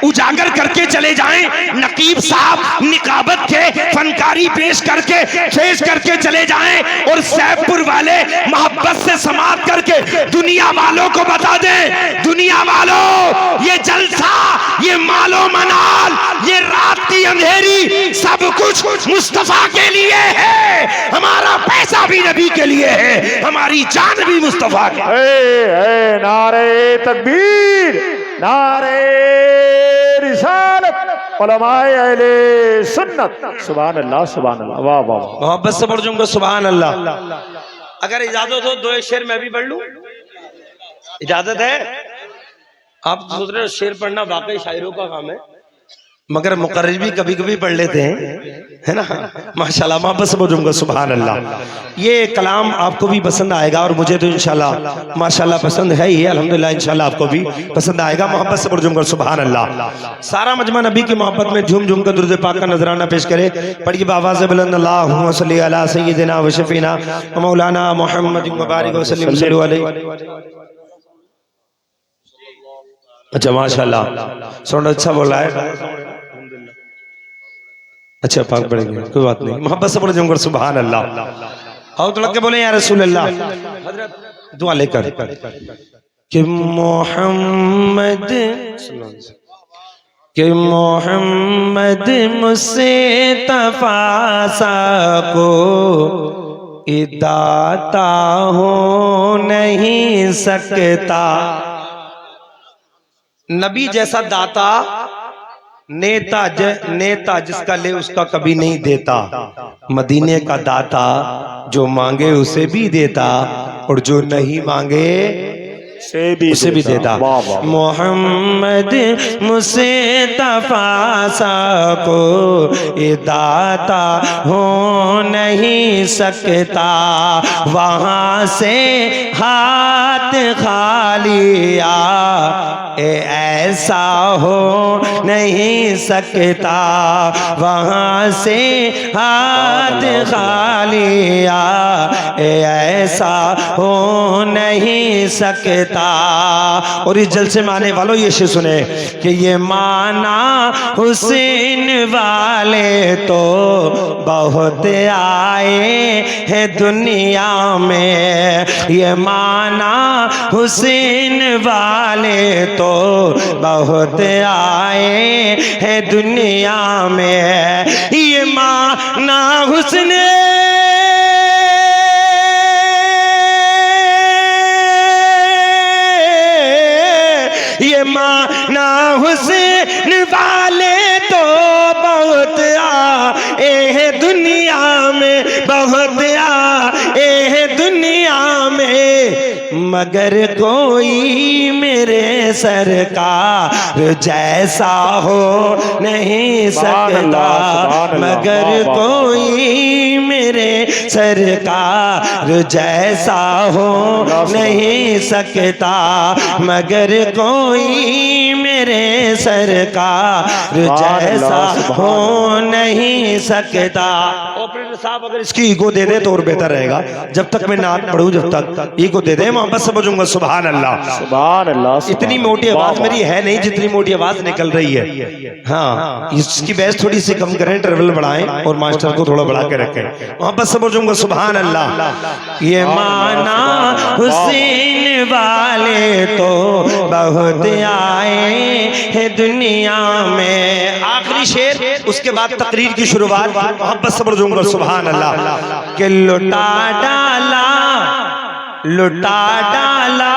उजागर करके चले जाएं, नकीब साहब निकाबत के फनकारी पेश करके चले जाएं और सैफपुर वाले मोहब्बत से समाप्त करके दुनिया वालों को बता दें, दुनिया वालों ये जलसा, ये मालो मनाल, ये रात की अंधेरी सब कुछ मुस्तफा के लिए है। हमारा पैसा भी नबी के लिए है, हमारी जान भी मुस्तफा के। नारे तकबीर, नारे रिसालत, उलमाए अहले सुन्नत। सुभान अल्लाह, सुभान अल्लाह, वाह वाह। मोहब्बत से पढ़ दूंगा सुभान अल्लाह। अगर इजाजत हो दो एक शेर मैं भी पढ़ लूं, इजाजत है? आप सोच रहे हो शेर पढ़ना वाकई शायरों का काम है, मगर मुकर्रिर भी कभी कभी पढ़ लेते हैं, है ना। माशाल्लाह, मोहब्बत से बोलूंगा सुभान अल्लाह। ये कलाम आपको भी पसंद आएगा और मुझे तो इंशाल्लाह माशाल्लाह पसंद है ही, अल्हम्दुलिल्लाह इंशाल्लाह आपको भी पसंद आएगा। मोहब्बत से बोलूंगा सुभान अल्लाह। सारा मजमा नबी की मोहब्बत में झूम झूम कर दुरूद पाक का नजराना पेश करे। पढ़िए बावाज़ बुलंद, अल्लाहुम्मा सल्ली अला सय्यिदिना व शफीना व मौलाना मुहम्मद मुबारक व सल्लम अलैहि। अच्छा माशाल्लाह, साउंड अच्छा बोला है। अच्छा पाक पढ़ेंगे, कोई बात नहीं। मोहब्बत से बोले जमकर सुभान अल्लाह। और तो लग के बोले या रसूल अल्लाह। हजरत दुआ लेकर कि मोहम्मद मुझसे तफासा को दाता हो नहीं सकता। नबी जैसा दाता नेता जिसका ले उसका कभी नहीं देता। मदीने का दाता जो मांगे उसे भी देता और जो नहीं मांगे उसे भी देता। मोहम्मद मुझसे तफासा को दाता हो नहीं सकता। वहां से हाथ खाली ऐसा हो नहीं सकता। वहां से हाथ खाली ऐसा हो नहीं सकता। और इस जलसे में आने वालों ये शेर सुने कि ये माना हुसैन वाले तो बहुत आए हैं दुनिया में। ये माना हुसैन वाले तो बहुत आए हैं दुनिया में। ये माना हुसैन माना हुसैन वाले तो बहुत आए हैं दुनिया में, बहुत आए हैं दुनिया में। मगर कोई मेरे सरकार जैसा हो नहीं सकता। मगर कोई मेरे सरकार जैसा हो नहीं सकता। मगर कोई मेरे सरकार जैसा हो नहीं सकता। ऑपरेटर साहब अगर इसकी ईगो दे दे तो और बेहतर रहेगा। जब तक मैं नात पढ़ूं जब तक ईगो दे दे, मोहब्बत से बोलूंगा सुभान अल्लाह, सुभान अल्लाह। इतनी मोटी आवाज मेरी है नहीं जितनी मोटी आवाज निकल रही है। हाँ, इसकी बेस थोड़ी सी कम करें, ट्रेवल बढ़ाएं और मास्टर को थोड़ा बढ़ा के रखें। मोहब्बत से बोलूंगा सुभान अल्लाह। ये माना हुसैन वाले तो बहुत आए हैं दुनिया में। आखिरी शेर, उसके बाद तकरीर की शुरुआत। मोहब्बत से बोलूंगा सुभान अल्लाह। कि लुटा डाला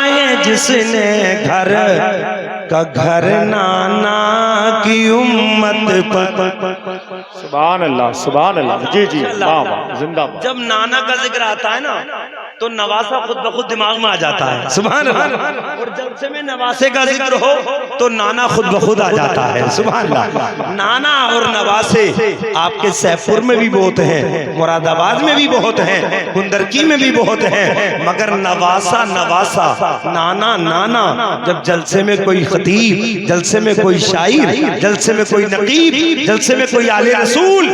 है जिसने घर का घर नाना की उम्मत पर। सुभान अल्लाह, सुभान अल्लाह। जी जी, वाह वाह, जिंदाबाद। जब नाना का जिक्र आता है ना तो नवासा खुद ब खुद दिमाग में आ जाता है। सुभान अल्लाह। और जब से में नवासे का जिक्र हो तो नाना खुद ब खुद आ जाता है। सुभान अल्लाह। नाना और नवासे आपके सैफपुर में भी बहुत हैं, मुरादाबाद में भी बहुत हैं, कुंदरकी में भी बहुत हैं, मगर नवासा नाना नाना। जब जलसे में कोई खतीब, जलसे में कोई शायर, जलसे में कोई नकीब, जलसे में कोई आले रसूल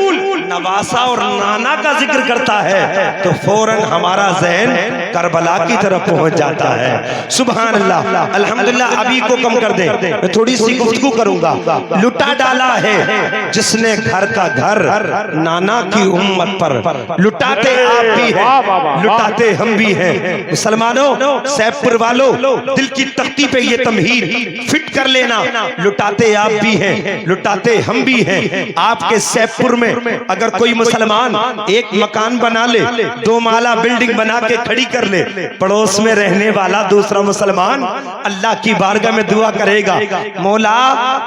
नवासा और नाना का जिक्र करता है तो फौरन हमारा ज़हन करबला की तरफ पहुंच जाता है। सुभान अल्लाह, अल्हम्दुलिल्लाह। अभी को कम कर दे, मैं थोड़ी सी गुफ्तगू करूंगा। लुटा डाला है जिसने घर का घर नाना की उम्मत पर, लुटाते आप भी हैं, लुटाते हम भी हैं। मुसलमानों, सैफपुर वालों, दिल की तख्ती पे ये तमहीद फिट कर लेना, लुटाते आप भी हैं, लुटाते हम भी हैं। आपके सैफपुर में अगर कोई मुसलमान एक मकान बना ले, 2 माला बिल्डिंग बना के खड़ी कर ले, पड़ोस में रहने वाला दूसरा मुसलमान अल्लाह की बारगाह में दुआ करेगा, मौला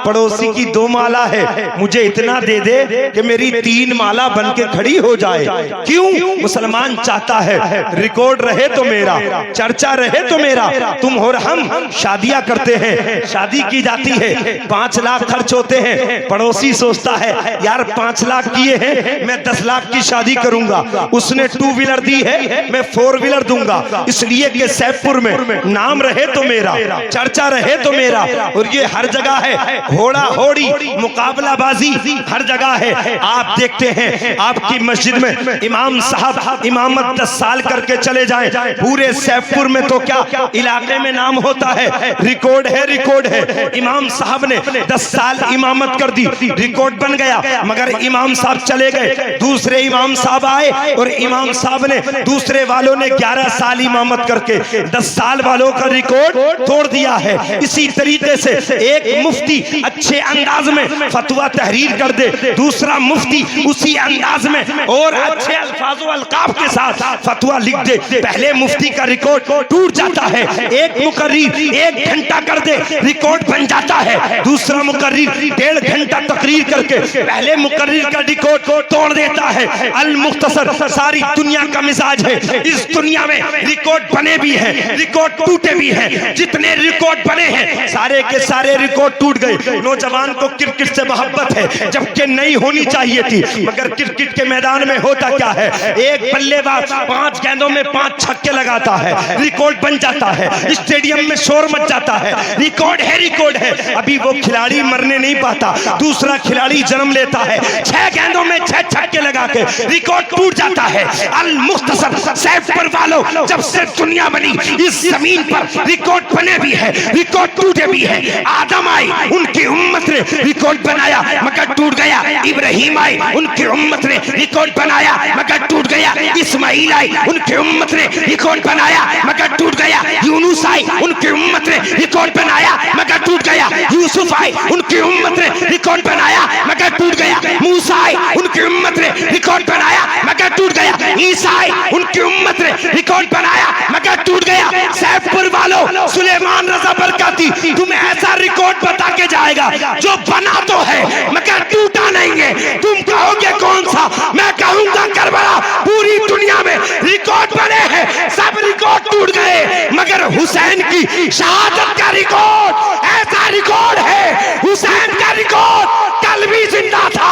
पड़ोसी की 2 माला है, मुझे इतना दे दे कि मेरी 3 माला बन के खड़ी हो जाए। क्यों? मुसलमान चाहता है रिकॉर्ड रहे तो मेरा, चर्चा रहे तो मेरा। तुम और हम शादियां करते हैं, शादी की जाती है, 5 लाख खर्च होते हैं, पड़ोसी सोचता है यार 5 लाख किए हैं, मैं 10 लाख की शादी करूंगा, उसने 2 व्हीलर दी है, मैं 4 व्हीलर दूंगा, इसलिए कि सैफपुर में नाम रहे तो मेरा, चर्चा रहे तो मेरा। और ये हर जगह है, होड़ा होड़ी, मुकाबलाबाजी हर जगह है। आप देखते हैं आपकी मस्जिद में इमाम साहब इमामत 10 साल करके चले जाएं, पूरे सैफपुर में तो क्या इलाके में नाम होता है, रिकॉर्ड है, रिकॉर्ड है। इमाम साहब ने 10 साल इमामत कर दी, रिकॉर्ड बन गया, मगर इमाम साहब चले गए, दूसरे इमाम साहब आए और इमाम साहब ने दूसरे वालों ने 11 साल इमामत करके 10 साल वालों का रिकॉर्ड तोड़ दिया है। इसी तरीके से एक मुफ्ती अच्छे अंदाज में फतवा तहरीर कर दे, दूसरा मुफ्ती उसी अंदाज में और अच्छे अल्फाज व अलकाब के साथ फतवा लिख दे, पहले मुफ्ती का रिकॉर्ड टूट जाता है। एक मुकर्रीर 1 घंटा कर दे, रिकॉर्ड बन जाता है, दूसरा मुकर्रीर 1.5 घंटा तकरीर करके पहले मुकर्रीर का रिकॉर्ड तोड़ देता है। अल मुख्तसर सारी दुनिया का मिजाज है, इस दुनिया में रिकॉर्ड बने भी हैं, रिकॉर्ड टूटे भी हैं। जितने रिकॉर्ड बने हैं सारे के सारे रिकॉर्ड टूट गए। नौजवान को क्रिकेट से मोहब्बत है, जबकि नहीं होनी चाहिए थी, मगर क्रिकेट के मैदान में होता क्या है, एक बल्लेबाज 5 गेंदों में 5 छक्के लगाता है, रिकॉर्ड बन जाता है, स्टेडियम में शोर मच जाता है, रिकॉर्ड है, रिकॉर्ड है। अभी वो खिलाड़ी मरने नहीं पाता, दूसरा खिलाड़ी जन्म लेता है, 6 गेंदों में 6 छक्के लगा के रिकॉर्ड टूट जाता है। अल मुख्तसर सैफपुर वालों, जब से दुनिया बनी इस जमीन पर रिकॉर्ड बने भी है, रिकॉर्ड टूटे भी है। आदम आए, उनकी उम्मत ने रिकॉर्ड बनाया मगर टूट गया। इब्राहिम आए, उनकी उम्मत ने रिकॉर्ड बनाया मगर टूट गया। इस्माइल आए, उनकी उम्मत ने रिकॉर्ड बनाया मगर टूट गया। यूनुस आए, उनकी उम्मत ने रिकॉर्ड बनाया मगर टूट गया। यूसुफ आए, उनकी उम्मत ने रिकॉर्ड बनाया मगर टूट गया। मूसा आए, उनकी उम्मत ने रिकॉर्ड बनाया मगर टूट गया। ईसा आए, उनकी उम्मत ने रिकॉर्ड बनाया मगर टूट गया। सैफपुर वालों, सुलेमान रजा बरकाती तुम्हें ऐसा रिकॉर्ड बता के जाएगा जो बना तो है मगर टूटा नहीं है। तुम कहोगे कौन सा? मैं कहूंगा करबला। पूरी दुनिया में रिकॉर्ड बने हैं, सब रिकॉर्ड टूट गए, मगर हुसैन की शहादत का रिकॉर्ड ऐसा रिकॉर्ड है। हुसैन का रिकॉर्ड कल भी जिंदा था,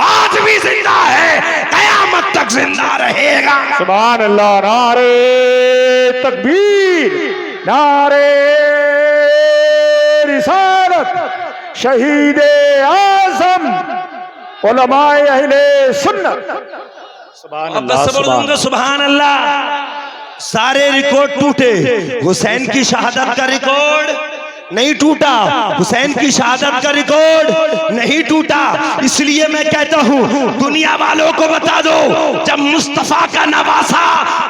आज भी जिंदा है, कयामत तक जिंदा रहेगा। सुभान अल्लाह। नारे तकबीर, नारे रिसालत, शहीद आज़म, उलमाए अहले सुन्नत। सुभान अल्लाह, सुभान अल्लाह। सारे रिकॉर्ड टूटे, हुसैन की शहादत का रिकॉर्ड नहीं टूटा, हुसैन की शहादत का रिकॉर्ड नहीं टूटा। इसलिए मैं कहता हूं दुनिया वालों को बता दो, जब मुस्तफा का नवासा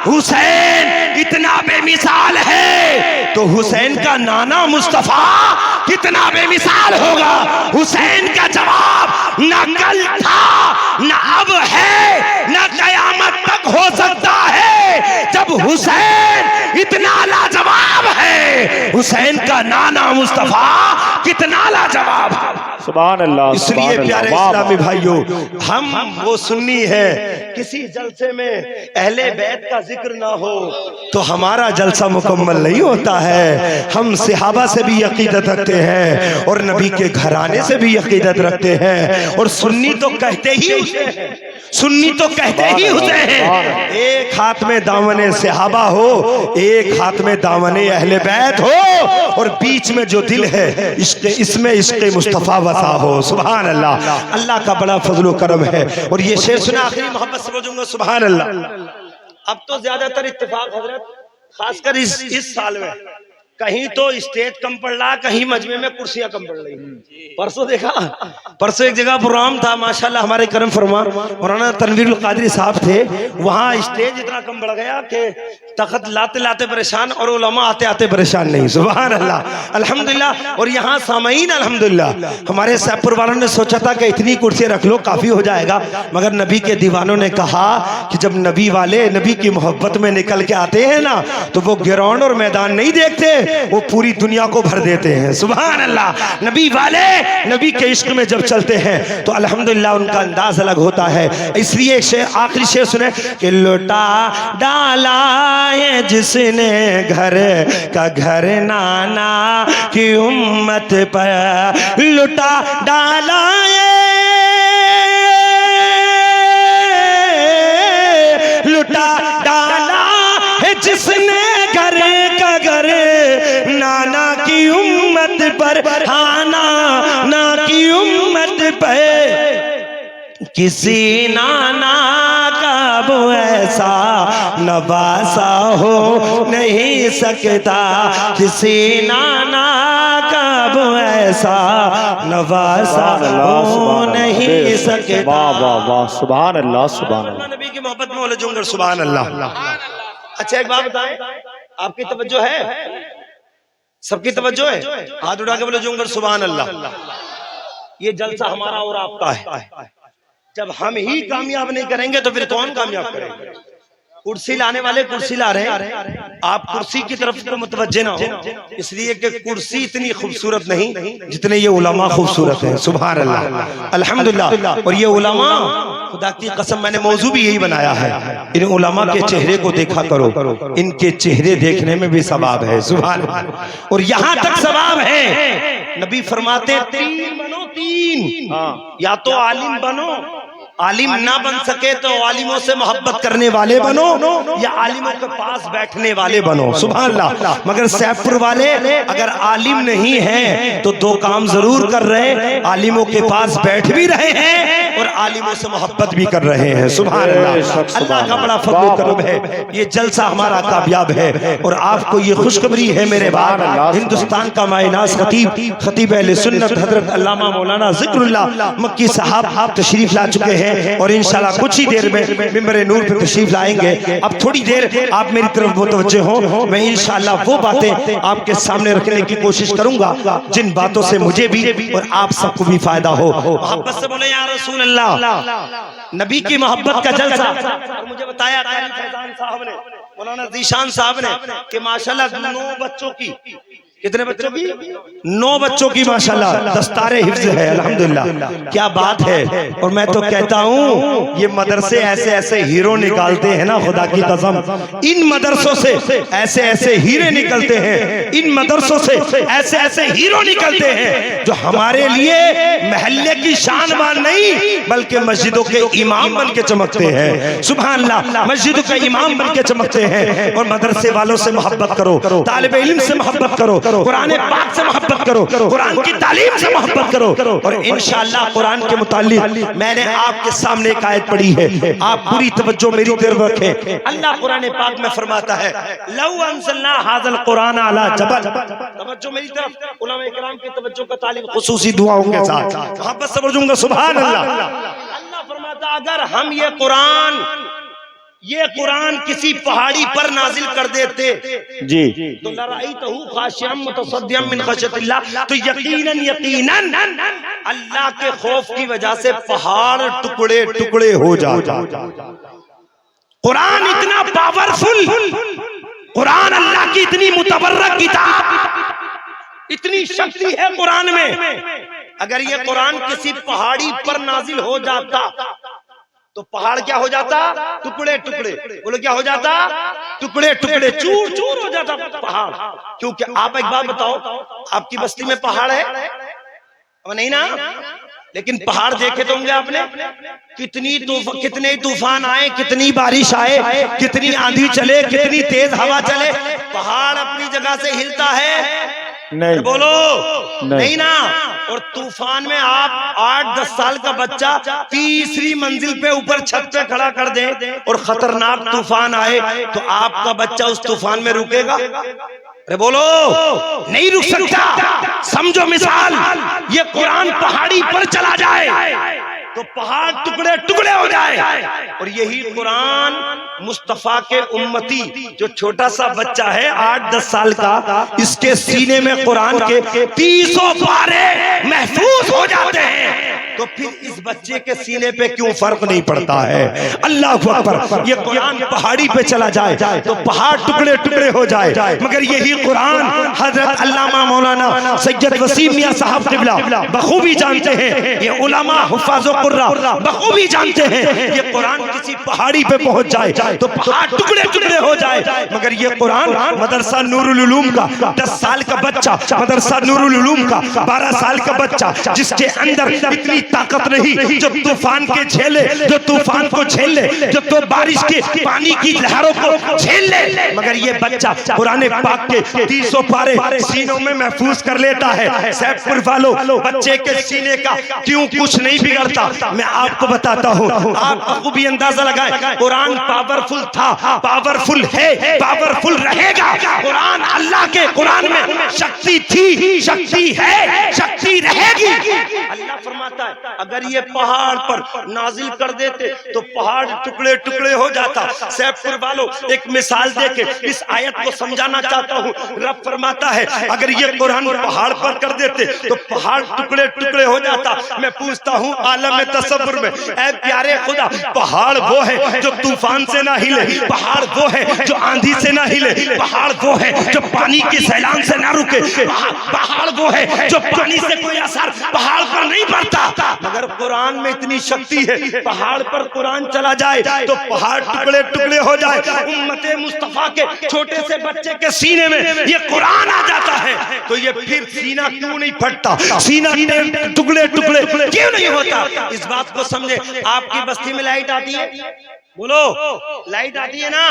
हुसैन इतना बेमिसाल है तो हुसैन का नाना मुस्तफा कितना बेमिसाल होगा। हुसैन का जवाब न कल था, न अब है, न कयामत तक हो सकता है। जब हुसैन इतना लाजवाब है, हुसैन का नाना मुस्तफा कितना लाजवाब है। सुभान अल्लाह। इसलिए प्यारे इस्लामी भाइयों, हम वो सुन्नी है, किसी जलसे में अहले बैत का जिक्र ना हो तो हमारा जलसा मुकम्मल नहीं होता है। हम सहाबा से भी अकीदत रखते हैं और नबी के घराने से भी अकीदत रखते हैं। और सुन्नी तो कहते ही उसे हैं, सुन्नी तो कहते ही उसे हैं। एक हाथ में दामने सहाबा हो, एक हाथ में दामने अहले बैत हो, और बीच में जो दिल है इसमें इश्क़ मुस्तफ़ा व वफा हो। सुभान अल्लाह, अल्लाह का बड़ा फजल करम है। और ये शेर सुना, आखिरी मोहब्बत से बोलूंगा सुभान अल्लाह। अब तो ज्यादातर इत्तेफाक हजरत, खासकर इस साल में कहीं तो स्टेज कम पड़ रहा, कहीं मजमे में कुर्सियां कम पड़ रही। परसों देखा, परसों एक जगह प्रोग्राम था, माशाल्लाह हमारे करम फरमा मौलाना तनवीरुल कादरी साहब थे, वहां स्टेज इतना कम बढ़ गया कि तख्त लाते लाते परेशान और उलमा आते आते परेशान नहीं। सुभान अल्लाह, अल्हम्दुलिल्लाह। और यहाँ सामईन अल्हम्दुलिल्लाह, हमारे सैफपुर वालों ने सोचा था कि इतनी कुर्सियां रख लो काफी हो जाएगा, मगर नबी के दीवानों ने कहा कि जब नबी वाले नबी की मोहब्बत में निकल के आते हैं ना, तो वो ग्राउंड और मैदान नहीं देखते, वो पूरी दुनिया को भर देते हैं। सुभान अल्लाह, नबी वाले नबी के इश्क में जब चलते हैं तो अल्हम्दुलिल्लाह उनका अंदाज अलग होता है। इसलिए आखिरी शेर सुने कि लुटा डाला है जिसने घर का घर नाना की उम्मत पर, लुटा डाला लुटा डाला है जिसने घर का घर नाना की उम्मत पर, हाना ना की उम्मत पर। किसी नाना का वो ऐसा नवासा हो नहीं सकता, किसी नाना का वो ऐसा नवासा हो नहीं सकता। वाह वाह वाह, सुभान अल्लाह सुभान अल्लाह। नबी की मोहब्बत में बोले जुंगर सुभान अल्लाह। अच्छा एक बात बताएं, आपकी तवज्जो है, सबकी तवज्जो है, हाथ उठा के बोले जुंगर सुभान अल्लाह। ये जलसा हमारा और आपका है। जब हम ही कामयाब नहीं करेंगे तो फिर कौन कामयाब करेंगे? कुर्सी लाने वाले कुर्सी ला रहे हैं, आप कुर्सी की तरफ तो मुतवज्जे ना हो, इसलिए कि कुर्सी इतनी खूबसूरत नहीं जितने ये उलमा खूबसूरत हैं। सुभान अल्लाह, अल्हम्दुलिल्लाह। और ये उलमा, खुदा की कसम मैंने मौजू भी यही बनाया है, इन उलमा के चेहरे को देखा करो, इनके चेहरे देखने में भी सवाब है। सुभान अल्लाह। और यहाँ तक सवाब है, नबी फरमाते तीन बनो, तीन, या तो आलिम बनो, आलिम ना बन सके तो आलिमों से मोहब्बत करने वाले बनो, या आलिमों के पास बैठने वाले बनो। सुभान अल्लाह। मगर सैफपुर वाले अगर आलिम नहीं हैं तो दो काम जरूर कर रहे हैं, आलिमों के पास बैठ भी रहे हैं और आलिमों से मोहब्बत भी कर रहे हैं। सुभान अल्लाह, अल्लाह का बड़ा फज़ल करम है, ये जलसा हमारा कामयाब है। और आपको ये खुशखबरी है मेरे भाई, हिंदुस्तान का मायनास खतीब अहले सुन्नत हजरत अल्लामा मौलाना ज़िक्रुल्लाह मक्की साहब तशरीफ ला चुके हैं और इंशाल्लाह कुछ ही देर में मिंबरे नूर पर तशरीफ लाएंगे। अब थोड़ी देर आप मेरी तरफ मुतवज्जे हो, मैं इंशाल्लाह वो बातें आपके सामने रखने की कोशिश करूंगा जिन बातों से मुझे भी और आप सबको भी फायदा हो। मोहब्बत से बोले या रसूल अल्लाह, नबी की मोहब्बत का जलसा। और मुझे बताया फैजान साहब ने, मौलाना ज़ीशान साहब ने कि माशाल्लाह 9 बच्चों की, कितने बच्चों की? 9 बच्चों की माशाल्लाह दस्तारे हिफ्ज है। अल्हम्दुलिल्लाह, क्या बात है। और मैं तो कहता हूँ ये मदरसे ऐसे ऐसे हीरो निकालते हैं ना, खुदा की कसम, इन मदरसों से ऐसे ऐसे हीरे निकलते हैं, इन मदरसों से ऐसे ऐसे हीरो निकलते हैं जो हमारे लिए महल्ले की शान बान नहीं बल्कि मस्जिदों के इमाम बन के चमकते हैं। सुभान अल्लाह, मस्जिदों के इमाम बन के चमकते हैं। और मदरसे वालों से मोहब्बत करो, तालिबे इल्म से मोहब्बत करो, कुरान पाक से मोहब्बत करो, कुरान की तालीम से मोहब्बत करो। और इंशाअल्लाह कुरान के मुताल्लिक मैंने आपके सामने एक आयत पढ़ी है, आप पूरी तवज्जो मेरी तरफ रखें। अल्लाह कुरान पाक में फरमाता है लौ अंज़लना हाज़ल कुरान अला जबल, तवज्जो मेरी तरफ, उलमा इकराम की तवज्जो का तालिब खुसूसी दुआओं के साथ मोहब्बत से बोलूंगा सुभान अल्लाह। अल्लाह फरमाता अगर हम ये कुरान किसी पहाड़ी पर नाजिल कर देते जी तो लराइतहु खाशिअम मुतसद्दिअम मिन खशयतिल्लाह, तो यकीनन अल्लाह के खौफ की वजह से पहाड़ टुकड़े टुकड़े हो जाता। कुरान इतना पावरफुल, कुरान अल्लाह की इतनी मुतबर्रक किताब, इतनी शक्ति है कुरान में। अगर ये कुरान किसी पहाड़ी पर नाजिल हो जाता तो पहाड़ क्या हो जाता? टुकड़े टुकड़े। बोलो क्या हो जाता? टुकड़े टुकड़े, चूर चूर हो जाता पहाड़। क्योंकि आप एक बात बताओ, आपकी बस्ती में पहाड़ है? अब नहीं ना, लेकिन पहाड़ देखे तो होंगे आपने, कितने तूफान आए, कितनी बारिश आए, कितनी आंधी चले, कितनी तेज हवा चले, पहाड़ अपनी जगह से हिलता है नहीं बोलो नहीं। नहीं ना। और तूफान में आप 8-10 साल का बच्चा तीसरी मंजिल पे ऊपर छत पे खड़ा कर दे और खतरनाक तूफान आए तो आपका बच्चा उस तूफान में रुकेगा? अरे बोलो नहीं रुक सकता। समझो मिसाल, ये कुरान पहाड़ी पर चला जाए तो पहाड़ टुकड़े टुकड़े हो जाए, और यही कुरान मुस्तफा के उम्मती जो छोटा सा बच्चा है 8-10 साल का, इसके सीने में कुरान के 30 पारे महफूज हो जाते हैं। तो फिर इस बच्चे के सीने पे क्यों फर्क नहीं पड़ता है? अल्लाह अकबर। ये कुरान पहाड़ी पे चला जाए तो पहाड़ टुकड़े टुकड़े हो जाए, मगर यही कुरान हजरत अल्लामा मौलाना सैयद वसीम मियां साहब क़िबला बखूबी जानते हैं, ये उलमा हुफ़ाज़ कुर्रा बखूबी जानते हैं, ये कुरान किसी पहाड़ी पे पहुंच जाए तो पहाड़ टुकड़े टुकड़े हो जाए, मगर ये कुरान मदरसा नूरुल उलूम का 10 साल का बच्चा, मदरसा नूरुल उलूम का 12 साल का बच्चा, जिसके अंदर इतनी ताकत नहीं जो तूफान के झेले, जो तूफान को झेल ले, जो तो बारिश के पानी की लहरों को झेल ले, मगर ये बच्चा कुरान पाक के 30 पारे सीनों में महफूज कर लेता है। सैफपुर वालों, बच्चे के सीने का क्यों कुछ नहीं बिगड़ता? मैं आपको बताता हूँ, आपको भी अंदाजा लगाए। कुरान पावरफुल था, पावरफुल है, पावरफुल रहेगा। कुरान अल्लाह के कुरान में शक्ति थी, शक्ति है, शक्ति रहेगी। अल्लाह फरमाता है अगर ये पहाड़ पर नाजिल कर देते तो पहाड़ टुकड़े टुकड़े हो जाता। सैफपुर वालों, एक मिसाल देके इस आयत को समझाना चाहता हूँ। रब फरमाता है अगर ये कुरान पहाड़ पर कर देते तो पहाड़ टुकड़े टुकड़े हो जाता। मैं पूछता हूँ आलम तसव्वुर में, ऐ प्यारे खुदा, पहाड़ वो है जो तूफान से ना हिले, पहाड़ वो है जो आंधी से ना हिले, पहाड़ वो है जो पानी की सैलान से ना रुके, पहाड़ वो है जो पानी से कोई असर पहाड़ पर नहीं पड़ता। मगर कुरान में इतनी शक्ति है, पहाड़ पर कुरान चला जाए तो पहाड़ टुकड़े टुकड़े हो जाए। उम्मते मुस्तफा के छोटे से बच्चे के सीने में ये कुरान आ जाता है तो ये फिर सीना क्यों नहीं फटता? सीना टुकड़े टुकड़े क्यों नहीं होता? इस बात को समझे। आपकी बस्ती में लाइट आती है? बोलो, लाइट आती है ना,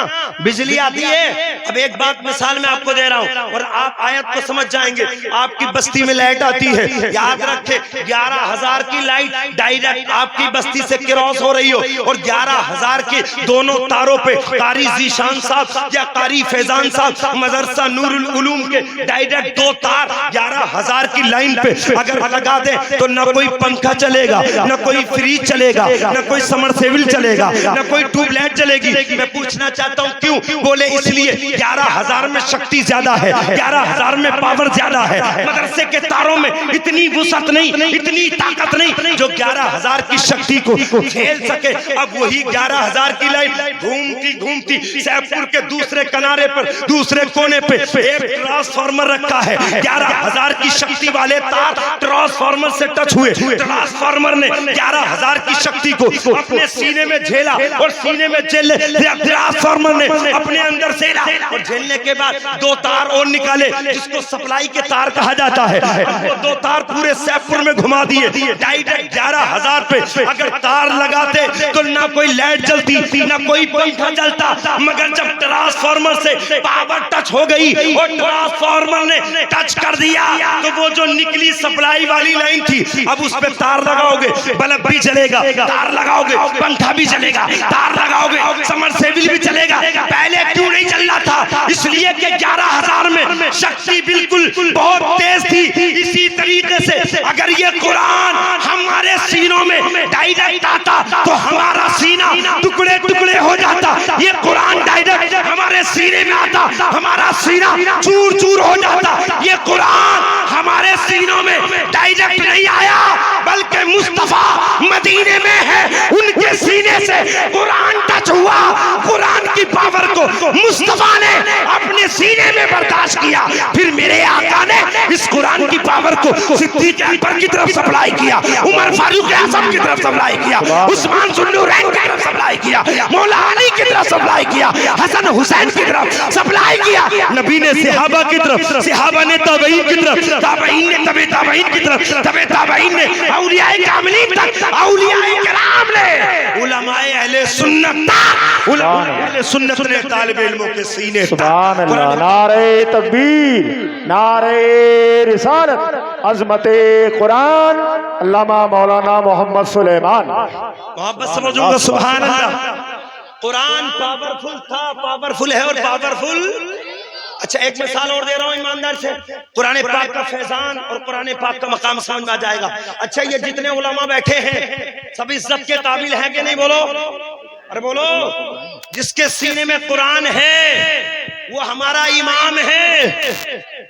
बिजली आती है। अब एक बात मिसाल में आपको दे रहा हूँ और आप आयत को समझ जाएंगे। आपकी बस्ती में लाइट आती है, याद रखे 11,000 की लाइट डायरेक्ट आपकी बस्ती से क्रॉस हो रही हो और 11,000 के दोनों तारों पे कारी जीशान साहब या कारी फैजान साहब मदरसा नूरुल उलूम के डायरेक्ट 2 तार 11,000 की लाइन पे अगर लगा दे तो न कोई पंखा चलेगा, न कोई फ्रिज चलेगा, न कोई समरसेबल चलेगा, न कोई ट्यूबलाइट चलेगी। मैं पूछना चाहता हूँ क्यों? बोले इसलिए 11,000 में शक्ति ज्यादा है, 11,000 में पावर ज्यादा है। मदरसे के तारों में इतनी वुसअत नहीं, इतनी ताकत नहीं जो 11,000 की शक्ति को झेल सके। अब वही 11,000 की लाइट घूमती घूमती सैफपुर के दूसरे किनारे पर, दूसरे कोने पे एक ट्रांसफार्मर रखा है। 11,000 की शक्ति वाले तार ट्रांसफार्मर से टच हुए, ट्रांसफार्मर ने 11,000 की शक्ति को अपने सीने में झेला और सीने में झेल ट्रांसफार्मर ने अपने अंदर झेला और झेलने के बाद 2 तार और निकाले जिसको सप्लाई के तार कहा जाता है। वो 2 तार पूरे सैफपुर में घुमा दिए। डायरेक्ट 11,000 पे अगर तार लगाते तो ना कोई लाइट जलती, ना कोई पंखा जलता, मगर जब ट्रांसफार्मर से पावर टच हो गई और ट्रांसफार्मर ने टच कर दिया तो वो जो निकली सप्लाई वाली लाइन थी, अब उस पे तार लगाओगे बल्ब भी जलेगा, तार लगाओगे पंखा भी जलेगा, तार लगाओगे समरसेबल भी चलेगा। पहले क्यों नहीं चल रहा था? इसलिए कि 11,000 में शक्ति बिल्कुल बहुत तेज थी। इसी तरीके से अगर ये कुरान हमारे सीनों में डायरेक्ट आता तो हमारा सीना टुकड़े टुकड़े हो जाता। ये कुरान डायरेक्ट हमारे सीने में आता, हमारा सीना चूर चूर हो जाता। ये कुरान हमारे सीनों में डायरेक्ट नहीं आया, बल्कि मुस्तफा मदीने में है, उनके सीने से कुरान टच हुआ। कुरान की पावर को मुस्तफा ने अपने सीने में बर्दाश्त किया, फिर मेरे आका ने इस कुरान की पावर को सिद्दीक अकबर की तरफ सप्लाई किया, उमर फारूक आजम की तरफ सप्लाई किया, उस्मान जुन्नूरैन की तरफ सप्लाई किया, मौला अली की तरफ सप्लाई किया, हसन हुसैन की तरफ सप्लाई किया। नबी ने सहाबा की तरफ, सहाबा ने ताबईन की तरफ, ताबईन ने तबे ताबईन की तरफ, तबे ताबईन ने औलियाए कामिलीन तक, औलियाए किराम ने उलमाए अहले सुन्नत, उलमाए अहले सुन्नत ने तालिब इल्मों के सीने सुभान अल्लाह। नारे तकबीर, नारे रिसालत, अज़मते कुरान, अल्लामा मौलाना मोहम्मद सुलेमान। मोहब्बत समझूंगा सुभान अल्लाह। कुरान पावरफुल था, पावरफुल है और पावरफुल। अच्छा एक मिसाल और दे रहा हूँ ईमानदार से, कुरान पाक का फैजान और कुरान पाक का मकाम समझ में आ जाएगा। अच्छा ये जितने उलमा बैठे हैं सब इज्जत के काबिल हैं कि नहीं? बोलो, अरे बोलो। जिसके सीने में कुरान है वो हमारा इमाम है।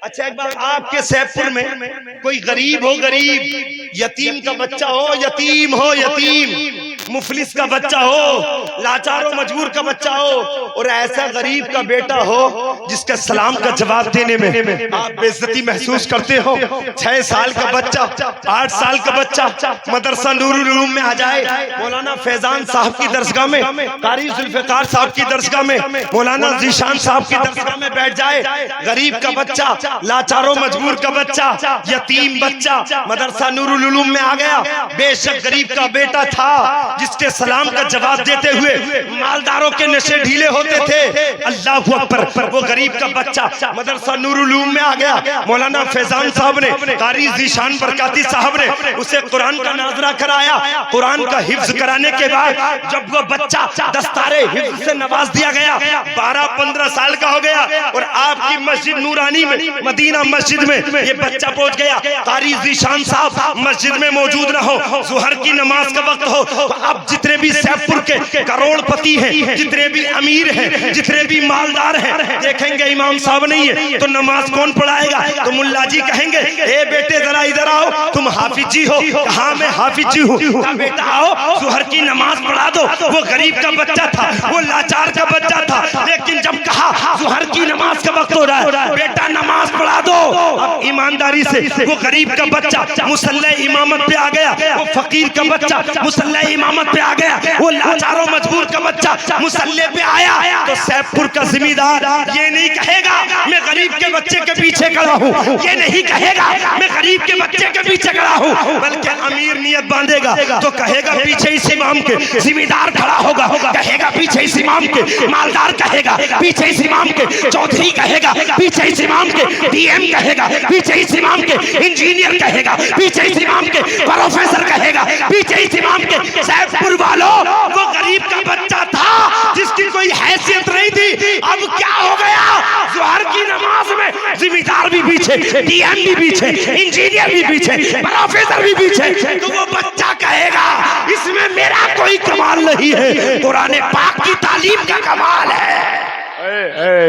अच्छा एक बात, आपके सैफपुर में कोई गरीब हो, गरीब यतीम का बच्चा हो, यतीम हो, यतीम मुफलिस का बच्चा हो, लाचार मजबूर का बच्चा हो, और ऐसा गरीब का बेटा हो जिसके सलाम का जवाब देने में आप बेइज्जती महसूस करते हो। 6 साल का बच्चा, 8 साल का बच्चा मदरसा नूरुल उलूम में आ जाए, मौलाना फैजान साहब की दरसगाह में, कारी जुल्फ़िकार साहब की दरसगाह में, मौलाना ज़ीशान साहब की दरसगाह में बैठ जाए, गरीब का बच्चा, लाचारो मजबूर का बच्चा, यतीम बच्चा मदरसा नूरुल उलूम में आ गया। बेशक गरीब का बेटा था जिसके सलाम का जवाब देते हुए मालदारों के नशे ढीले होते थे। अल्लाहू अकबर, वो गरीब का बच्चा मदरसा नूरुल उलूम में आ गया। मौलाना फैजान साहब ने, कारी ज़ीशान बरकाती साहब ने उसे कुरान का नाज़रा कराया। कुरान का हिफ्ज कराने के बाद जब वो बच्चा दस्तारे हिफ्ज से नवाज दिया गया, 12-15 साल का हो गया, और आपकी मस्जिद नूरानी में, मदीना मस्जिद में ये बच्चा पहुंच गया। कारी ज़ीशान साहब मस्जिद में मौजूद न हो, ज़ुहर की नमाज का वक्त हो, तो अब जितने भी सैफपुर के करोड़पति हैं, जितने भी अमीर हैं, जितने भी मालदार हैं, देखेंगे इमाम साहब नहीं है तो नमाज कौन पढ़ाएगा? तो मुल्ला जी कहेंगे, ए बेटे जरा इधर आओ, तुम हाफिज जी हो? कहा मैं हाफिज जी हूँ। बेटा आओ ज़ुहर की नमाज पढ़ा दो। वो गरीब का बच्चा था, वो लाचार का बच्चा था, लेकिन जब कहा ज़ुहर की नमाज का वक्त हो रहा है, बेटा नमाज पढ़ा दो। अब ईमानदारी से वो गरीब का बच्चा मुसल्ले इमामत पे आ गया, वो फकीर का बच्चा मुसल्ले इमामत पे आ गया, वो लाचारों मजबूर का बच्चा मुसल्ले पे आया, तो सैफपुर का जिम्मेदार ये नहीं कहेगा मैं गरीब के बच्चे के पीछे खड़ा हूँ, ये नहीं कहेगा मैं गरीब के बच्चे के पीछे खड़ा हूँ, बल्कि अमीर नियत बांधेगा तो कहेगा पीछे इस इमाम के जिम्मेदार खड़ा होगा, कहेगा पीछे इस इमाम के मालदार, कहेगा पीछे इस इमाम के चौधरी, कहेगा पीछे इस इमाम के डीएम, कहेगा पीछे इस इमाम के इंजीनियर, कहेगा पीछे इस इमाम के प्रोफेसर, कहेगा पीछे इस इमाम के। सैफपुर वालों, वो गरीब का बच्चा था जिसकी कोई हैसियत नहीं थी, अब क्या हो गया? ज़ुहर की नमाज में जिम्मेदार भी पीछे, डीएम भी पीछे, इंजीनियर भी पीछे, प्रोफेसर भी पीछे, तो वो बच्चा कहेगा इसमें मेरा कोई कमाल नहीं है, कुरान पाक की तालीम का कमाल है।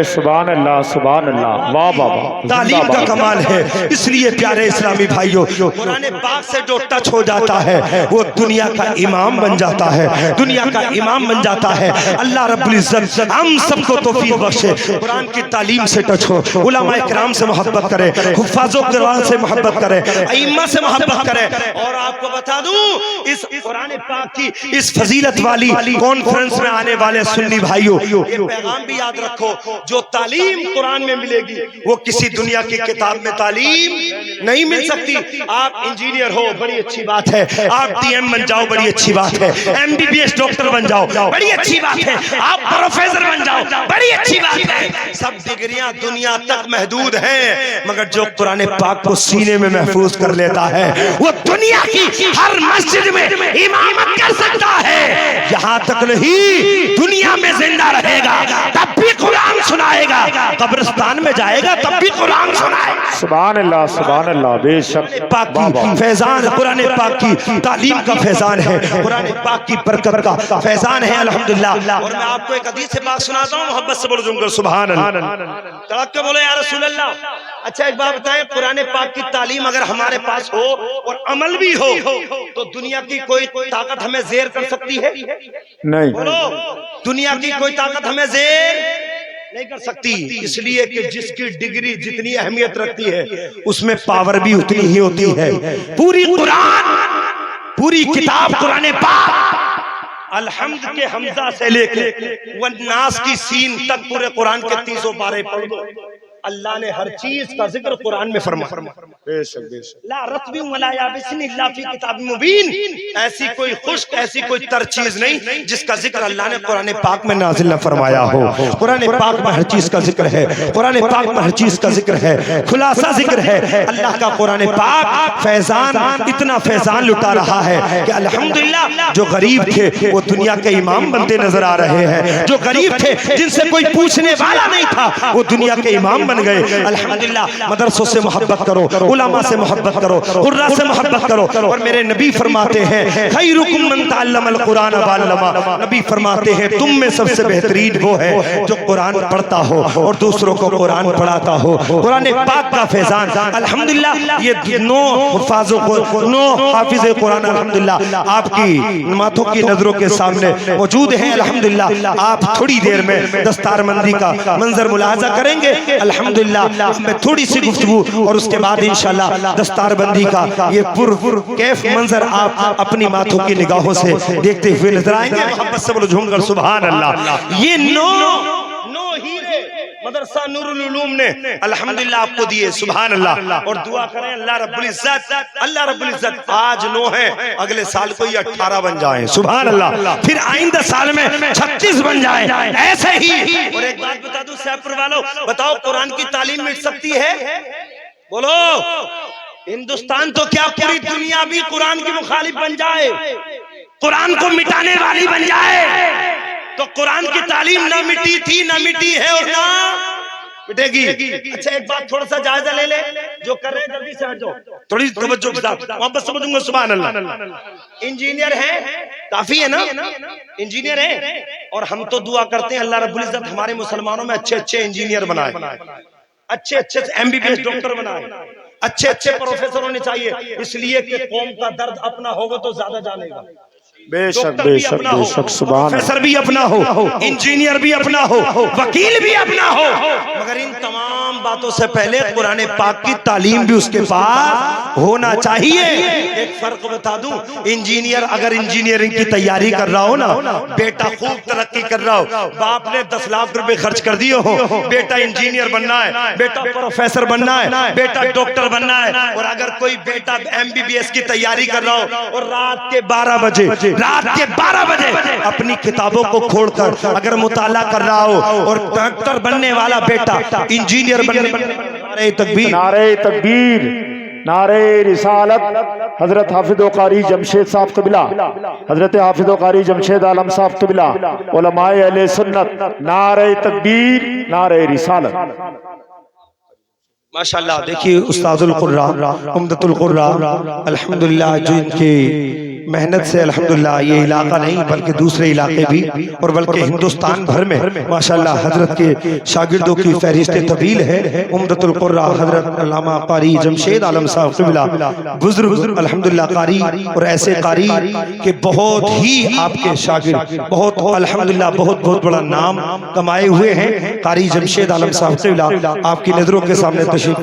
सुभान अल्लाह, सुभान अल्लाह, वाह बाबा, तालीम का कमाल है। इसलिए प्यारे इस्लामी भाइयों, कुरान पाक से जो टच हो जाता है वो दुनिया का इमाम बन जाता है, दुनिया का इमाम बन जाता है। अल्लाह रब्बुल इज्जत हम सबको तौफीक बख्शे, कुरान की तालीम से टच हो, उलमाए किराम से मोहब्बत करे, हुफ्फाज़ो कुरान से मोहब्बत करे, अइम्मा से मोहब्बत करे। और आपको बता दूं, इस कुरान पाक की इस फजीलत वाली कॉन्फ्रेंस में आने वाले सुन्नी भाइयों, ये पैगाम भी याद रखो, जो तालीम कुरान में मिलेगी वो किसी दुनिया की किताब में तालीम नहीं मिल सकती। आप इंजीनियर हो, बड़ी अच्छी बात है, आप डीएम बन जाओ, बड़ी अच्छी बात है, एमबीबीएस डॉक्टर बन जाओ, बड़ी अच्छी बात है, आप प्रोफेसर बन जाओ, बड़ी अच्छी बात है। सब डिग्रियां दुनिया तक महदूद हैं, मगर जो कुरान पाक को सीने में महफूज कर लेता है वो दुनिया की हर मस्जिद में इमामत कर सकता है। यहाँ तक नहीं, दुनिया में जिंदा रहेगा तब भी कुरान सुनाएगा, कब्रिस्तान में जाएगा तब भी कुरान सुनाएगा। सुभान अल्लाह, सुभान अल्लाह, बेशक पाक की फैजान, कुरान पाक की तालीम का फैजान है, कुरान पाक की बरकत का फैजान है अल्हम्दुलिल्लाह। और मैं आपको एक हदीस से बात सुनाता हूँ, मोहब्बत से बोलो जुमकर सुभान अल्लाह, तड़क के बोलो या रसूल अल्लाह। अच्छा एक बात बताएं, कुरान पाक की तालीम अगर हमारे पास हो और अमल भी हो तो दुनिया की कोई ताकत हमें जेर कर सकती है? नहीं, बोलो, दुनिया की कोई ताकत हमें जेर नहीं कर सकती। इसलिए कि जिसकी डिग्री जितनी अहमियत रखती है उसमें पावर भी उतनी ही होती है। पूरी कुरान, पूरी किताब कुरान पाक, अलहम्द के हमजा से लेके वन्नास की सीन तक पूरे कुरान के 300 पारे पढ़ दो, अल्लाह ने हर चीज का जिक्र कुरान में फरमाया। बेशक बेशक। ला रत्बी वला याबिसिन इल्ला फी किताब मुबीन। ऐसी कोई खुश्क, ऐसी कोई तर चीज नहीं जिसका जिक्र अल्लाह ने कुरान पाक में नाजिल न फरमाया हो। कुरान पाक में हर चीज का जिक्र है, कुरान पाक में हर चीज का जिक्र है, खुलासा जिक्र है अल्लाह का। कुरान पाक फैजान, इतना फैजान लुटा रहा है कि अल्हम्दुलिल्लाह जो गरीब थे वो दुनिया के इमाम बनते नजर आ रहे हैं। जो गरीब थे, जिनसे कोई पूछने वाला नहीं था, वो दुनिया के इमाम बन गए। अल्हम्दुलिल्लाह। मदरसों से मोहब्बत करो, उलमा से मोहब्बत करो, कुर्रा से मोहब्बत करो। और मेरे नबी फरमाते हैं खैरुकुम मन तअल्लमल कुरान व अल्लमा। नबी फरमाते हैं तुम में सबसे बेहतरीन वो है जो कुरान पढ़ता हो और दूसरों को कुरान पढ़ाता हो। कुरान पाक का फैजान अल्हम्दुलिल्लाह। ये 9 हुफ़ाज़ों को, 9 हाफिज़े कुरान अल्हम्दुलिल्लाह आपकी माथों की नजरों के सामने मौजूद है अल्हम्दुलिल्लाह। आप थोड़ी देर में दस्तारबंदी का मंजर मुलाहजा करेंगे अल्हम्दुलिल्लाह। मैं थोड़ी सी गुफ्तगू और उसके बाद इंशाअल्लाह दस्तारबंदी का ये कैफ मंजर आप अपनी माथों की निगाहों से देखते हुए नजर आएंगे। मोहब्बत से बोलो झूमकर सुभान अल्लाह। ये 9 हीरे मदरसा नूरुल उलूम ने अल्हम्दुलिल्लाह आपको दिए, सुभान अल्लाह। और दुआ करें अल्लाह रब्बुल इज्जत आज 9 है, अगले साल को ये 18 बन जाए, सुभान अल्लाह। फिर आइंदा साल में 36 बन जाए, ऐसे ही। और एक बात बता दूं सैफपुर वालों, बताओ कुरान की तालीम मिट सकती है? बोलो। हिंदुस्तान तो क्या पूरी दुनिया भी कुरान की मुखालिफ बन जाए, कुरान को मिटाने वाली बन जाए, तो कुरान की तालीम ना मिटी थी, ना मिटी है और ना मिटेगी। अच्छा एक बात थोड़ा सा जायजा ले ले, जो कर रहे हैं जल्दी से हट जाओ, थोड़ी तवज्जो के साथ वापस समझूंगा, सुभान अल्लाह। इंजीनियर है, काफी है ना, इंजीनियर है। और हम तो दुआ करते हैं अल्लाह रब्बुल इज्जत हमारे मुसलमानों में अच्छे अच्छे इंजीनियर बनाए, अच्छे अच्छे MBBS डॉक्टर बनाए, अच्छे अच्छे प्रोफेसर होने चाहिए, इसलिए कि कौम का दर्द अपना होगा तो ज्यादा जानेगा। बेशक बेशक बेशक। सुभान। प्रोफेसर भी अपना हो, इंजीनियर भी अपना हो, वकील भी अपना हो, मगर इन तमाम बातों से पहले कुरान पाक की तालीम भी उसके पास होना चाहिए। एक फर्क बता दूं, इंजीनियर अगर इंजीनियरिंग की तैयारी कर रहा हो ना, बेटा खूब तरक्की कर रहा हो, बाप ने 10 लाख रुपए खर्च कर दिए हो, बेटा इंजीनियर बनना है, बेटा प्रोफेसर बनना है, बेटा डॉक्टर बनना है, और अगर कोई बेटा MBBS की तैयारी कर रहा हो और रात के 12 बजे अपनी किताबों को खोलकर अगर मुताला कर रहा हो और डॉक्टर बनने वाला बेटा इंजीनियर बनने, नारे तकबीर, नारे तकबीर, नारे रिसालत। हजरत हाफिज़ कारी जमशेद साहब क़िबला, हजरत हाफिज़ कारी जमशेद आलम साहब क़िबला, उलमाए अहले सुन्नत, नारे तकबीर, नारे रिसालत। माशाल्लाह। देखिए उस्तादुल कुर्रा, उम्दतुल कुर्रा अल्हम्दुलिल्लाह, जो इनकी मेहनत से अल्हम्दुलिल्लाह ये इलाका नहीं बल्कि दूसरे इलाके भी और बल्कि हिंदुस्तान भर में माशाल्लाह हजरत के शागिर्दों की फहरिस्त तवील है। उम्दतुल कुर्रा हजरत अल्लामा कारी जमशेद आलम साहब क़िबला, बुजुर्ग अल्हम्दुलिल्लाह कारी, और ऐसे कारी के बहुत ही आपके शागिर्द बहुत अल्हम्दुलिल्लाह बहुत बड़ा नाम कमाए हुए हैं। कारी जमशेद आलम साहब क़िबला आपकी नजरों के सामने तशरीफ,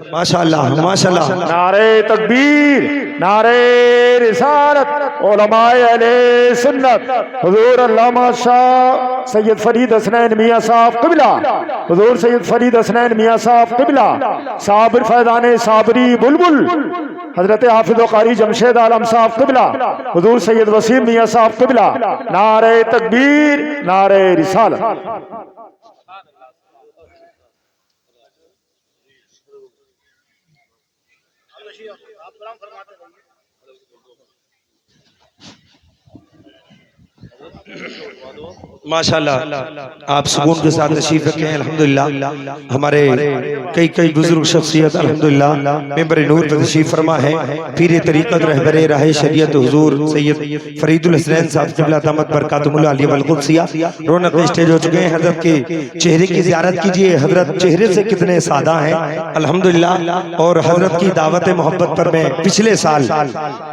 माशाल्लाह माशाल्लाह। नारे तकबीर, नारे रिसालत। उलमाए अहले सुन्नत, हुजूर अल्लामा शाह सैयद फरीद हसनैन मियां साहब क़िबला, हुजूर सैयद फरीद हसनैन मियां साहब क़िबला, साबिर फैज़ाने साबरी बुलबुल, हजरत हाफिज़ कारी जमशेद आलम साहब क़िबला, हुजूर सैयद वसीम मियां साहब क़िबला, नारे तकबीर, नारे रिसालत। माशाल्लाह आप सुकून के साथ तशरीफ रखें। अल्हम्दुलिल्लाह हमारे कई बुजुर्ग शख्सियत अल्हम्दुलिल्लाह मेंबर नूर पर तशरीफ फरमा है। पीर तरीक़त रहबर राह शरीयत हुजूर सैयद फरीदुल हसनैन साहब क़िबला दामत बरकातुहुल आलिया वल कुद्सिया रौनक स्टेज हो चुके हैं। हजरत के चेहरे की ज़ियारत कीजिए, हजरत चेहरे से कितने सादा हैं अल्हम्दुलिल्लाह। और हजरत की दावत मोहब्बत पर मैं पिछले साल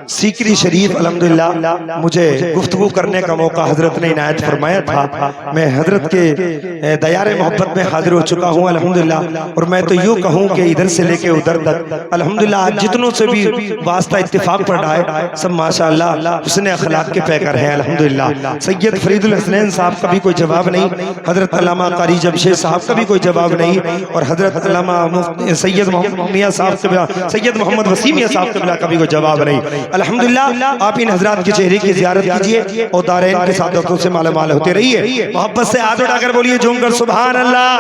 सीकरी शरीफ अल्हम्दुलिल्लाह मुझे गुफ्तगू करने का मौका हजरत ने इनायत फरमाया था। मैं हजरत के दयारे मोहब्बत में हाजिर हो चुका हूँ अल्हम्दुलिल्लाह। और मैं तो तो यूँ कहूँ कि इधर से लेके उधर तक अल्हम्दुलिल्लाह जितनों से भी वास्ता इत्तेफाक पड़ रहा है सब माशाअल्लाह उसने अखलाक के पैकर हैं अल्हम्दुलिल्लाह। सैयद फरीदुल हसनैन साहब का भी कोई जवाब नहीं, हजरत अल्लामा कारी जमशेद साहब का भी कोई जवाब नहीं, और हजरत अल्लामा सैयद मियां साहब के सैयद मोहम्मद वसीम मियां साहब का भी कोई जवाब नहीं। अल्हम्दुलिल्लाह आप इन हजरात के चेहरे की ज़ियारत कीजिए और दारैन के सादतों से मालामाल होते रहिए। मोहब्बत से हाथ उठाकर बोलिए झूमकर सुभान अल्लाह,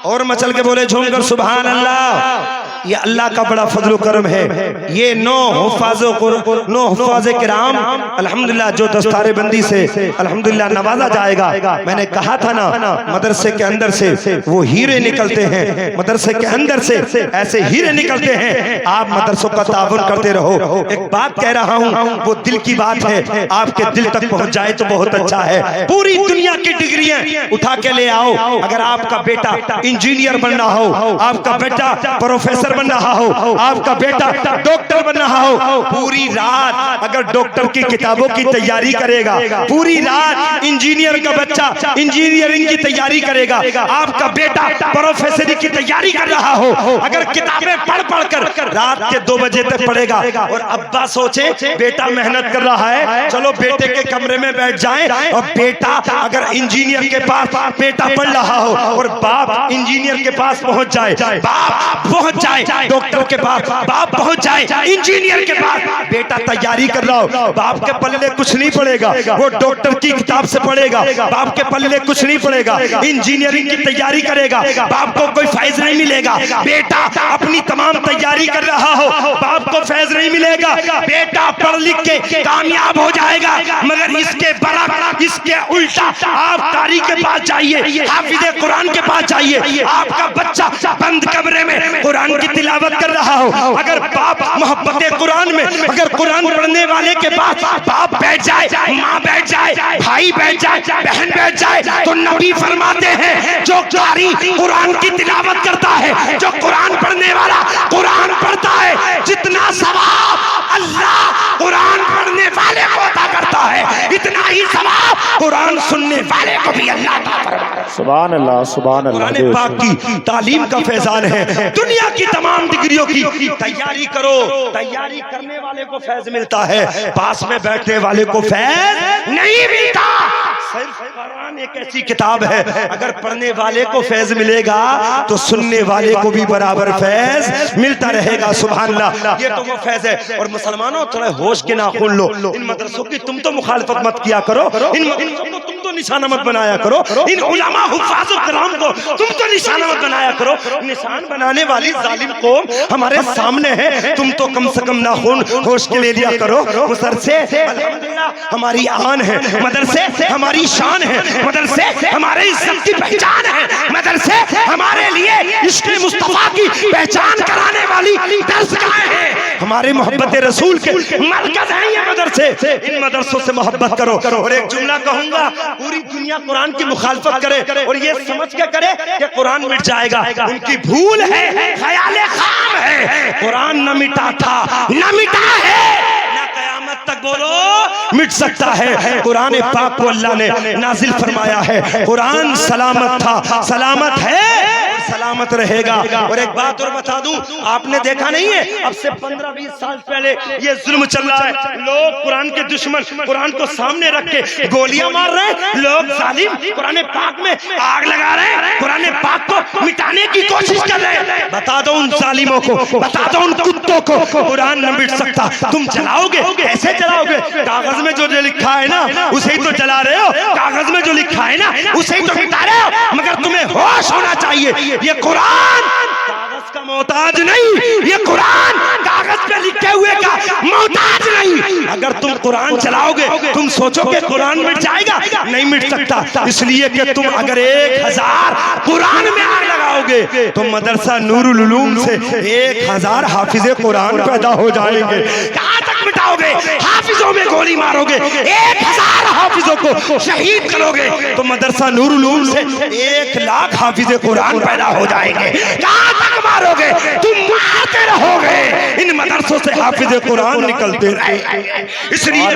और मचल के बोले झूमकर सुभान अल्लाह। ये अल्लाह का बड़ा फजल करम है। ये नो हुफ़ाज़ किराम अल्हम्दुलिल्लाह जो दस्तारे बंदी से अल्हम्दुलिल्लाह नवाजा जाएगा। मैंने कहा था ना मदरसे के अंदर से वो हीरे निकलते हैं, मदरसे के अंदर से ऐसे हीरे निकलते हैं। आप मदरसों का ताउन करते रहो। एक बात कह रहा हूँ वो दिल की बात है, आपके दिल तक पहुँच जाए तो बहुत अच्छा है। पूरी दुनिया की डिग्रियां उठा के ले आओ, अगर आपका बेटा इंजीनियर बन रहा हो, आपका बेटा प्रोफेसर बन रहा हो, आपका बेटा डॉक्टर बन रहा हो, पूरी रात अगर डॉक्टर की किताबों की तैयारी करेगा, पूरी रात इंजीनियर का बच्चा इंजीनियरिंग की तैयारी करेगा, आपका बेटा प्रोफेसरी की तैयारी कर रहा हो, अगर किताबें पढ़ पढ़ कर रात के 2 बजे तक पढ़ेगा, और अब्बा सोचे बेटा मेहनत कर रहा है चलो बेटे के कमरे में बैठ जाएं, और बेटा अगर इंजीनियर के पास बेटा पढ़ रहा हो और बाप इंजीनियर के पास पहुंच जाए, बाप पहुंच जाए डॉक्टर के पास, बाप पहुंच जाए इंजीनियर के पास, बेटा तैयारी कर रहा हो, बाप के पल्ले कुछ नहीं पड़ेगा, वो डॉक्टर की किताब से पढ़ेगा, बाप के पल्ले कुछ नहीं पड़ेगा, इंजीनियरिंग की तैयारी करेगा, बाप को कोई फैज नहीं मिलेगा। बेटा अपनी तमाम तैयारी कर रहा हो, बाप को फैज नहीं मिलेगा, बेटा पढ़ लिख के कामयाब हो जाएगा, मगर इसके बरक इसके उल्टा आप कारी के पास जाइए, हाफिज़े कुरान के पास जाइए, आपका बच्चा बंद कमरे में कुरान की तिलावत कर रहा हो, अगर बाप मोहब्बत कुरान में अगर कुरान पढ़ने वाले के पास बाप बैठ जाए, माँ बैठ जाए, भाई बैठ जाए, बहन बैठ जाए, तो नबी फरमाते हैं जो कारी कुरान की तिलावत करता है, जो कुरान पढ़ने वाला कुरान पढ़ता है, जितना सवाब अल्लाह कुरान पढ़ने वाले को अता करता है, इतना ही सवाब कुरान सुनने वाले को भी अल्लाह अता फरमाता है। सुभान अल्लाह, सुभान अल्लाह। कुरान पाक की तालीम का फैजान है। दुनिया की तमाम डिग्रियों की तैयारी करो, तैयारी करने वाले को फैज मिलता है, पास में बैठने वाले को फैज नहीं मिलता। सिर्फ कुरान एक ऐसी किताब है, अगर पढ़ने वाले को फैज मिलेगा तो सुनने वाले को भी बराबर फैज मिलता रहेगा। सुभान अल्लाह, ये तो वो फैज है। और मुसलमानों थोड़ा होश के नाखून लो, इन मदरसों की तुम तो मुखालफत मत किया करो, इन मदरसों को तुम तो निशाना मत बनाया करो, इन उलमा हुफ़ाज़ किराम को तुम तो निशाना मत बनाया करो। निशान बनाने वाली जालिम कौम हमारे सामने है, तुम तो कम से कम नाखून होश के ले लिया करो। मदरसे अल्हम्दुलिल्लाह हमारी आन है, मदरसे हमारी शान है, मदरसे हमारे इज्जत की पहचान है, मदरसे हमारे लिए इश्क़ मुस्तफ़ा की पहचान कराने वाली दरसगाहें हैं, हमारे मोहब्बत रसूल के मरकज़ हैं ये मदरसे। इन मदरसों से मोहब्बत करो। और एक जुमला कहूंगा, पूरी दुनिया कुरान की मुखालफत करे और ये समझ के करे कि कुरान मिट जाएगा, उनकी भूल है, ख्याल खाम है। कुरान न मिटा था न मिटा है, न कयामत तक बोलो मिट सकता है। कुरान पाक को अल्लाह ने नाजिल फरमाया है, कुरान सलामत था, सलामत है, सलामत रहेगा। और एक बात और बता दूं, आपने देखा नहीं है अब से 15-20 साल पहले ये जुल्म चल रहा है, लोग कुरान के दुश्मन कुरान को सामने रख के गोलियां मार रहे हैं, लोग जालिम कुरान पाक में आग लगा रहे हैं, कुरान पाक को मिटाने की कोशिश कर रहे हैं। बता दो उन जालिमों को, बता दो उन कुत्तों को, कुरान न मिट सकता। तुम जलाओगे, कैसे जलाओगे? कागज में जो लिखा है ना उसे ही तो जला रहे हो, कागज में जो लिखा है ना उसे ही तो मिटा रहे हो। मगर तुम्हें होश होना चाहिए, ये कुरान कागज का मोहताज नहीं, ये कुरान कागज पे लिखे हुए का मोहताज नहीं। अगर तुम कुरान चलाओगे, तुम सोचोगे कुरान मिट जाएगा, नहीं मिट सकता। इसलिए कि तुम अगर 1000 कुरान में आग लगाओगे तो मदरसा नूरुल उलूम से 1000 हाफिज़े कुरान पैदा हो जाएंगे। कहां तक मिटाओगे? हाफिजों में गोली मारोगे, 1000 हाफिजों को शहीद करोगे तो मदरसा नूरुल उलूम से 1 लाख हाफिज़े कुरान पैदा हो जाएंगे। कहां तक मारोगे? तुम मारते रहोगे, इन मदरसों से हाफिज़े कुरान निकलते रहेंगे। इसलिए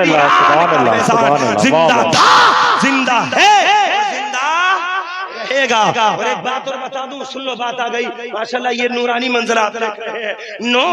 जिंदा था, जिंदा है, जिंदा रहेगा। और एक बात और बता दूं, सुन लो, बात आ गई माशाल्लाह, ये नूरानी मंजरात देख रहे हैं। 9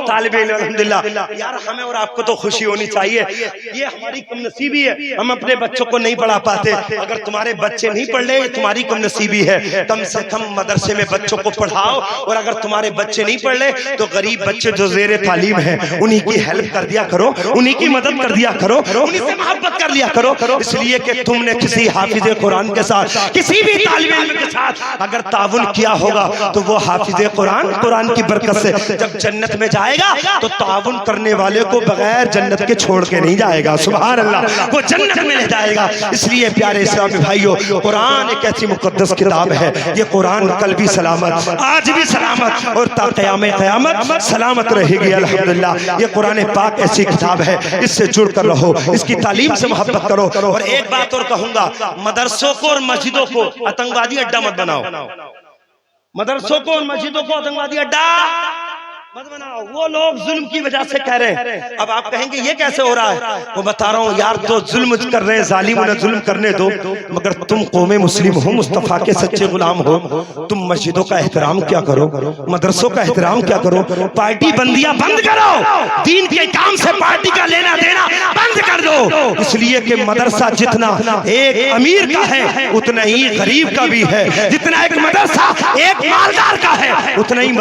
तालिबे इल्म अल्हम्दुलिल्लाह। यार हमें और आपको तो खुशी होनी चाहिए, ये हमारी कमनसीबी है, हम अपने बच्चों को नहीं पढ़ा पाते। अगर तुम्हारे बच्चे नहीं पढ़ रहे, तुम्हारी कमनसीबी है, कम से कम मदरसे में बच्चों को पढ़ाओ। और अगर तुम्हारे बच्चे नहीं पढ़ रहे तो गरीब बच्चे जो ज़ेरे तालीम है उन्हीं की हेल्प कर दिया करो, उन्हीं की मदद कर दिया करो, उन्हीं से मोहब्बत कर लिया करो। इसलिए कि तुमने किसी हाफिज़े कुरान के साथ, किसी भी तालिब इल्म के साथ अगर ताउन किया होगा तो वो हाफिज़े कुरान, कुरान की बरकत से जब जन्नत में जाएगा तो ताउन करने वाले को बगैर जन्नत के छोड़ के नहीं जाएगा। सुभान अल्लाह, वो जन्नत में ले जाएगा। इसलिए प्यारे इस्लामी भाइयों, कुरान एक ऐसी मुकद्दस किताब है, ये कुरान कल भी सलामत, आज भी सलामत और ता क़यामे क़यामत सलामत रहेगी अल्हम्दुलिल्लाह। ये कुरान पाक ऐसी किताब है, इससे जुड़ कर रहो, इसकी तालीम से मोहब्बत करो। और एक बात और कहूंगा, मदरसों को और मस्जिदों को आतंकवादी अड्डा मत बनाओ। मदरसों को और मस्जिदों को आतंकवादी अड्डा मत बनाओ। वो लोग जुल्म की वजह से कह रहे हैं। अब आप कहेंगे ये कैसे हो रहा है, वो बता रहा हूँ यार, तो जुल्म कर रहे हैं, जालिम उन्हें जुल्म करने दो, मगर तुम कौमे मुस्लिम हो, मुस्तफा के सच्चे गुलाम हो, तुम मस्जिदों का एहतराम क्या करो, मदरसों का एहतराम क्या करो, पार्टी बंदियां बंद करो, दीन के काम से पार्टी का लेना देना बंद कर दो। इसलिए कि मदरसा जितना एक अमीर का है उतना ही गरीब का भी है, जितना एक मदरसा एक मालदार का है उतना ही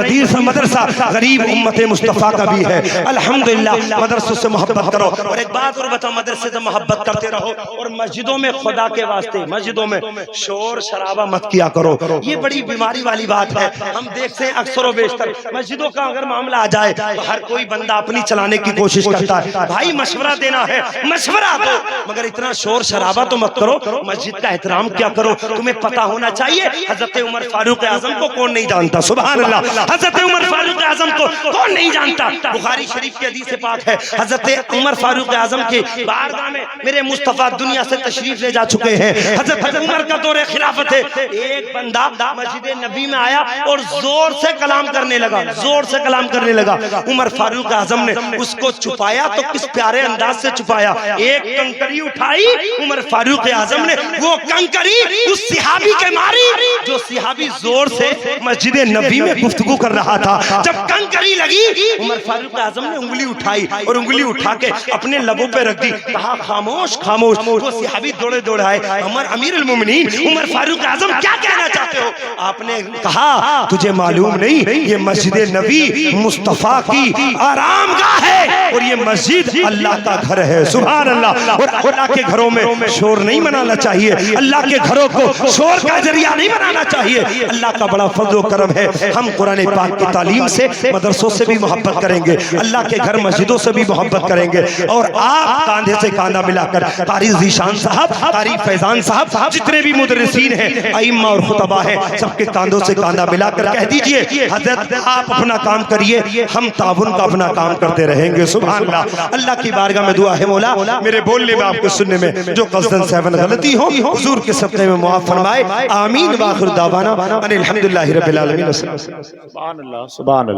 मदरसा गरीब उम्मत मुस्तफा का भी है। अल्हम्दुलिल्लाह, मदरसों से मोहब्बत करो। और एक बात और बताओ, मदरसे से मोहब्बत करते रहो। और मस्जिदों में खुदा के वास्ते, मस्जिदों में शोर शराबा मत किया करो, ये बड़ी बीमारी वाली बात है। हम देखते हैं अक्सर व बेशतर मस्जिदों का अगर मामला आ जाए तो हर कोई बंदा अपनी चलाने की कोशिश करता है। भाई मशवरा देना है, मशवरा दो, मगर इतना शोर शराबा तो मत करो। मस्जिद का एहतराम क्या करो। तुम्हें पता होना चाहिए, हजरत उमर फारूक आजम को कौन नहीं जानता। सुभान अल्लाह, हजरत उमर फारूक आजम को कौन नहीं जानता। बुखारी शरीफ की हदीस पाक है, हजरत उमर फारूक आजम के बारगाह में मेरे मुस्तफा दुनिया से तशरीफ ले जा चुके हैं। हजरत उमर का दौरे खिलाफत है, एक बंदा मस्जिद नबी में आया और जोर से कलाम करने लगा, जोर से कलाम करने लगा। उमर फारूक आजम ने उसको छुपाया तो किस प्यारे अंदाज से छुपाया, एक कंकरी उठाई उमर फारूक आजम ने, वो कंकरी उस सिहाबी के मारी जो सिहाबी जोर से मस्जिद नबी में गुफ्तगू कर रहा था। जब कंकरी लगी, उमर फारूक आजम ने उंगली उठाई और उंगली उठा के अपने लबों पे रख दी, कहा खामोश खामोश। वो सिहाबी दौड़े दौड़े आए, अमीरुल मोमिनीन उमर फारूक आजम क्या कहना चाहते हो। आपने कहा तुझे मालूम नहीं, ये मस्जिद नबी मुस्तफा की आरामगाह है और ये मस्जिद अल्लाह का घर है। सुभान अल्लाह। और अल्लाह के घरों में शोर नहीं मनाना चाहिए, अल्लाह के घरों को शोर का जरिया नहीं बनाना चाहिए। अल्लाह का बड़ा फजल व करम है, हम कुरान पाक की तालीम से, मदरसों से भी मोहब्बत करेंगे, अल्लाह के घर मस्जिदों से भी मोहब्बत करेंगे। और आप कांधे से कांधा मिलाकर कारी ज़ीशान साहब, कारी फैजान साहब, जितने भी मुदर्रिसीन हैं, अइम्मा और खुतबा हैं, सबके कांधों से कांधा मिलाकर कह दीजिए हजरत आप अपना काम करिए, हम ताउन का अपना काम करते रहेंगे। सुभान अल्लाह। अल्लाह की बारगाह में दुआ है, मौला मेरे बोलने में, आपको सुनने में जो क़स्दन सहवन गलती हो, हुजूर के सदक़े में मुआफ़ फरमाए। आमीन। व आखिर दावाना अनिल हम्दुलिल्लाहि रब्बिल आलमीन। सुभान अल्लाह, सुभान अल्लाह।